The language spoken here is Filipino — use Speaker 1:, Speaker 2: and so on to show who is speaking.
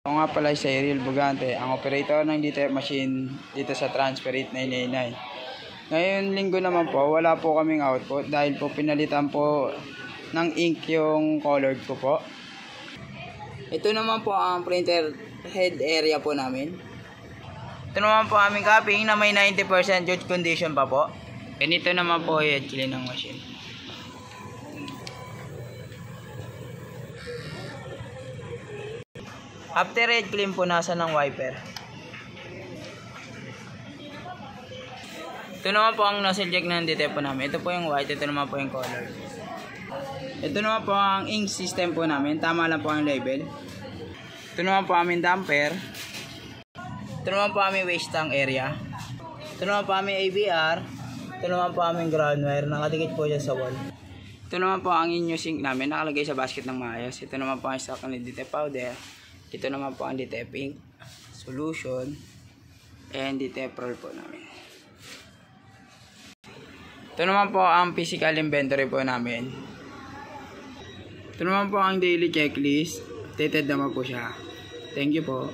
Speaker 1: Ako nga pala si Ariel Bugante, ang operator ng DTF machine dito sa Transfer 8999. Ngayon linggo naman po, wala po kaming output dahil po pinalitan po ng ink yung colored ko po. Ito naman po ang printer head area po namin. Ito naman po aming copying na may 90% good condition pa po. Ganito naman po yung clean ng machine. After head clean po, nasa ng wiper. Ito naman po ang nozzle jack ng DTF po namin. Ito po yung white, ito naman po yung color. Ito naman po ang ink system po namin. Tama lang po ang label. Ito naman po aming damper. Ito naman po aming waste tank area. Ito naman po aming ABR. Ito naman po aming ground wire. Nakadikit po dyan sa wall. Ito naman po ang inyo sink namin. Nakalagay sa basket ng maayos. Ito naman po ang stock ng DTF powder. Ito naman po ang DTF ink solution and DTF roll po namin. Ito naman po ang physical inventory po namin. Ito naman po ang daily checklist. Updated naman po siya. Thank you po.